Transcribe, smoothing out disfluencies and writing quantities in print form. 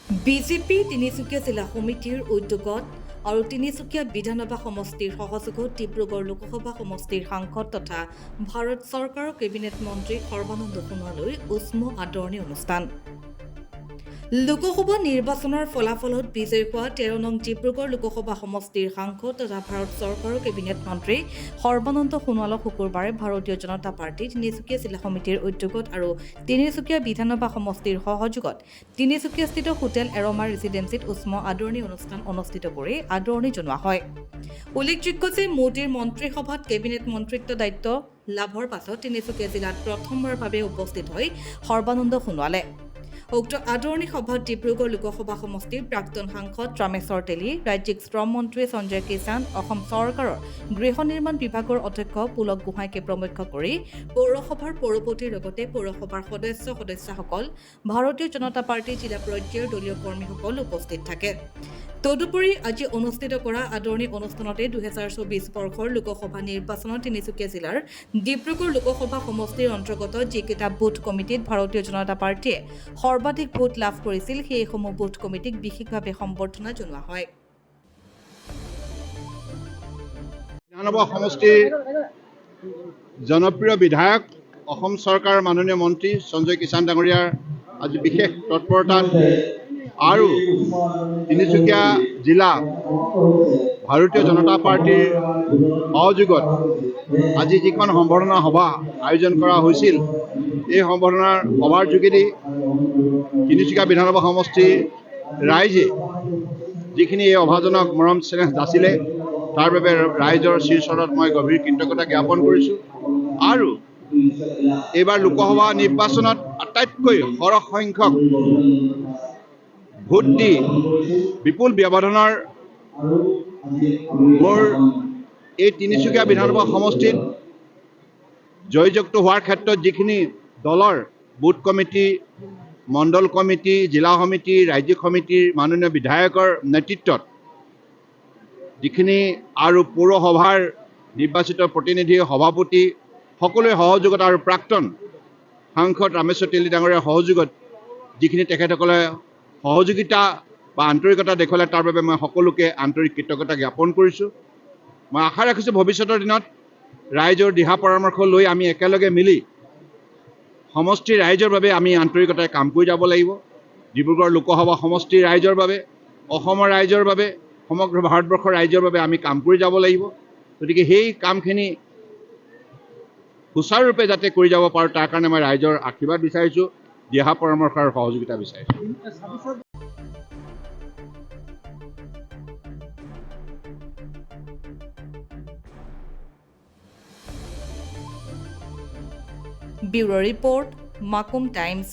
BJP Tinsukia জিলা সমিতিৰ উদ্যোগত আৰু তিনিচুকীয়া বিধানসভা সমষ্টিৰ সহযোগত ডিব্ৰুগড় লোকসভা সমষ্টিৰ সাংসদ তথা ভাৰত চৰকাৰৰ কেবিনেট মন্ত্ৰী সৰ্বানন্দ সোণোৱাললৈ উষ্ম আদৰণি অনুষ্ঠান। লোকসভা নিৰ্বাচনৰ ফলাফলত বিজয়ী হোৱা 13 নং ডিব্ৰুগড় লোকসভা সমষ্টিৰ সাংসদ তথা ভাৰত চৰকাৰৰ কেবিনেট মন্ত্ৰী সৰ্বানন্দ সোণোৱালক শুকুৰবাৰে ভাৰতীয় জনতা পাৰ্টি তিনিচুকীয়া জিলা সমিতিৰ উদ্যোগত আৰু তিনিচুকীয়া বিধানসভা সমষ্টিৰ সহযোগত তিনিচুকীয়াস্থিত হোটেল এৰমা ৰেচিডেন্সিত উষ্ম আদৰণি অনুষ্ঠান অনুষ্ঠিত কৰি আদৰণি জনোৱা হয়। উল্লেখযোগ্য যে মোদীৰ মন্ত্ৰীসভাত কেবিনেট মন্ত্ৰিত্ব দায়িত্ব লাভৰ পাছত তিনিচুকীয়া জিলাত প্ৰথমবাৰৰ বাবে উপস্থিত হয় সৰ্বানন্দ সোণোৱালে। উক্ত আদৰণি সভাত ডিব্ৰুগড় লোকসভা সমষ্টিৰ প্ৰাক্তন সাংসদ ৰামেশ্বৰ তেলী, ৰাজ্যিক শ্ৰম মন্ত্ৰী সঞ্জয় কিষাণ, অসম চৰকাৰৰ গৃহ নিৰ্মাণ বিভাগৰ অধ্যক্ষ পুলক গোহাঁইকে প্ৰমুখ্য কৰি পৌৰসভাৰ পৌৰপতিৰ লগতে পৌৰসভাৰ সদস্যসকল, ভাৰতীয় জনতা পাৰ্টীৰ জিলা পৰ্যায়ৰ দলীয় কৰ্মীসকল উপস্থিত থাকে। তদুপৰি আজি অনুষ্ঠিত কৰা আদৰণি অনুষ্ঠানতে 2024 বৰ্ষৰ লোকসভা নিৰ্বাচনত তিনিচুকীয়া জিলাৰ ডিব্ৰুগড় লোকসভা সমষ্টিৰ অন্তৰ্গত যিকেইটা বুথ কমিটিত ভাৰতীয় জনতা পাৰ্টীয়ে সৰ্বাধিক ভোট লাভ কৰিছিল সেইসমূহ বুথ কমিটিক বিশেষভাৱে সম্বৰ্ধনা জনোৱা হয়। বিধানসভা সমষ্টিৰ জনপ্ৰিয় বিধায়ক অসম চৰকাৰৰ মাননীয় মন্ত্ৰী সঞ্জয় কিষাণ ডাঙৰীয়াৰ আজি বিশেষ তৎপৰতাত আৰু তিনিচুকীয়া জিলা ভাৰতীয় জনতা পাৰ্টীৰ সহযোগত আজি যিখন সম্বৰ্ধনা সভা আয়োজন কৰা হৈছিল, এই সম্বৰ্ধনা সভাৰ যোগেদি তিনিচুকীয়া বিধানসভা সমষ্টিৰ ৰাইজে যিখিনি এই অভাজনক মৰম চেনেহ যাচিলে তাৰ বাবে ৰাইজৰ শিৰচৰত মই গভীৰ কৃতজ্ঞতা জ্ঞাপন কৰিছোঁ। আৰু এইবাৰ লোকসভা নিৰ্বাচনত আটাইতকৈ সৰহ সংখ্যক ভোট দি বিপুল ব্যৱধানৰ মোৰ এই তিনিচুকীয়া বিধানসভা সমষ্টিত জয়যুক্ত হোৱাৰ ক্ষেত্ৰত যিখিনি দলৰ বুথ কমিটি, মণ্ডল কমিটি, জিলা সমিতি, ৰাজ্যিক সমিতিৰ মাননীয় বিধায়কৰ নেতৃত্বত যিখিনি আৰু পৌৰসভাৰ নিৰ্বাচিত প্ৰতিনিধি, সভাপতি সকলোৰে সহযোগত আৰু প্ৰাক্তন সাংসদ ৰামেশ্বৰ তেলী ডাঙৰীয়াৰ সহযোগত যিখিনি তেখেতসকলে সহযোগিতা বা আন্তৰিকতা দেখুৱালে তাৰ বাবে মই সকলোকে আন্তৰিক কৃতজ্ঞতা জ্ঞাপন কৰিছোঁ। মই আশা ৰাখিছোঁ ভৱিষ্যতৰ দিনত ৰাইজৰ দিহা পৰামৰ্শ লৈ আমি একেলগে মিলি সমষ্টিৰ ৰাইজৰ বাবে আমি আন্তৰিকতাৰে কাম কৰি যাব লাগিব। ডিব্ৰুগড় লোকসভা সমষ্টিৰ ৰাইজৰ বাবে, অসমৰ ৰাইজৰ বাবে, সমগ্ৰ ভাৰতবৰ্ষৰ ৰাইজৰ বাবে আমি কাম কৰি যাব লাগিব। গতিকে সেই কামখিনি সুচাৰুৰূপে যাতে কৰি যাব পাৰোঁ তাৰ কাৰণে মই ৰাইজৰ আশীৰ্বাদ বিচাৰিছোঁ, দিহা পৰামৰ্শ আৰু সহযোগিতা বিচাৰিছোঁ। Bureau report, Makum times.